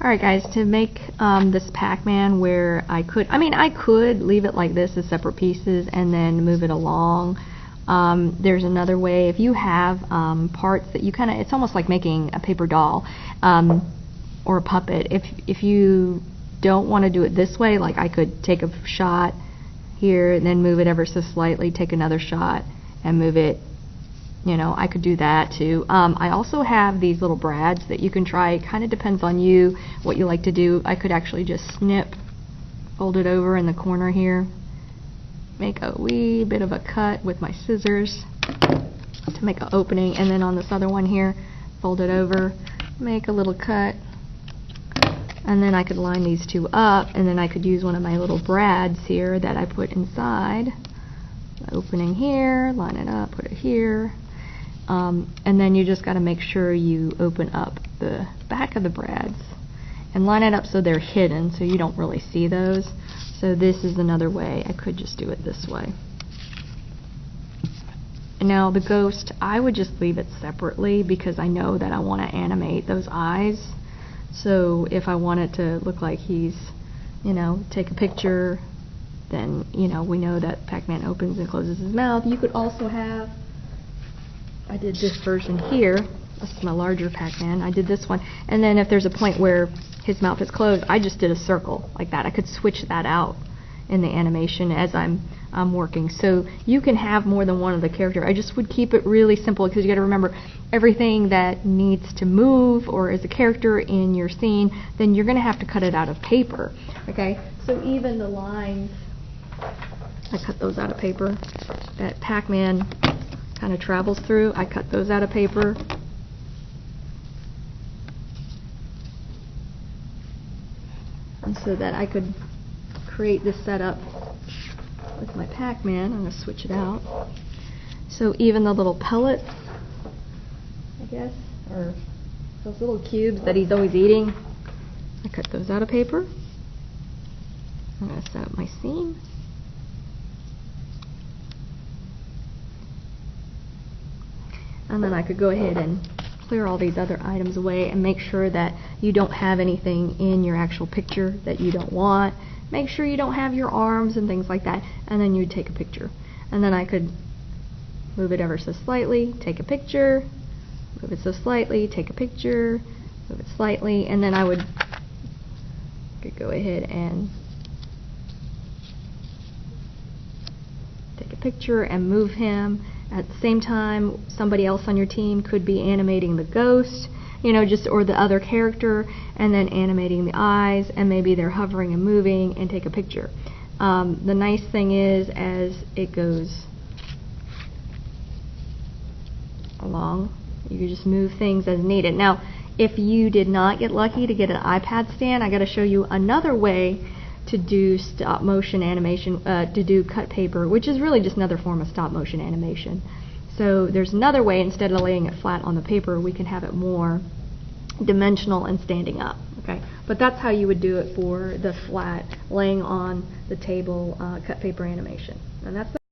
Alright guys, to make this Pac-Man where I could leave it like this as separate pieces and then move it along. There's another way. If you have parts that you it's almost like making a paper doll or a puppet. If you don't want to do it this way, like I could take a shot here and then move it ever so slightly, take another shot and move it. I could do that too. I also have these little brads that you can try. It kind of depends on you, what you like to do. I could actually just snip, fold it over in the corner here, make a wee bit of a cut with my scissors to make an opening, and then on this other one here, fold it over, make a little cut, and then I could line these two up, and then I could use one of my little brads here that I put inside. The opening here, line it up, put it here. And then you just got to make sure you open up the back of the brads and line it up so they're hidden so you don't really see those. So this is another way. I could just do it this way. And now the ghost, I would just leave it separately because I know that I want to animate those eyes. So if I want it to look like he's, take a picture, then, we know that Pac-Man opens and closes his mouth. You could also have, I did this version here. This is my larger Pac-Man. I did this one. And then if there's a point where his mouth is closed, I just did a circle like that. I could switch that out in the animation as I'm working. So you can have more than one of the character. I just would keep it really simple because you got to remember everything that needs to move or is a character in your scene, then you're going to have to cut it out of paper. Okay? So even the lines, I cut those out of paper. That Pac-Man kind of travels through, I cut those out of paper. And so that I could create this setup with my Pac-Man. I'm going to switch it out. So even the little pellets, I guess, or those little cubes that he's always eating, I cut those out of paper. I'm going to set up my scene. And then I could go ahead and clear all these other items away and make sure that you don't have anything in your actual picture that you don't want. Make sure you don't have your arms and things like that, and then you'd take a picture. And then I could move it ever so slightly, take a picture, move it so slightly, take a picture, move it slightly, and then I could go ahead and take a picture and move him. At the same time, somebody else on your team could be animating the ghost, or the other character, and then animating the eyes, and maybe they're hovering and moving, and take a picture. The nice thing is, as it goes along, you can just move things as needed. Now, if you did not get lucky to get an iPad stand, I got to show you another way to do stop motion animation, to do cut paper, which is really just another form of stop motion animation. So there's another way, instead of laying it flat on the paper, we can have it more dimensional and standing up. Okay, but that's how you would do it for the flat, laying on the table cut paper animation. And that's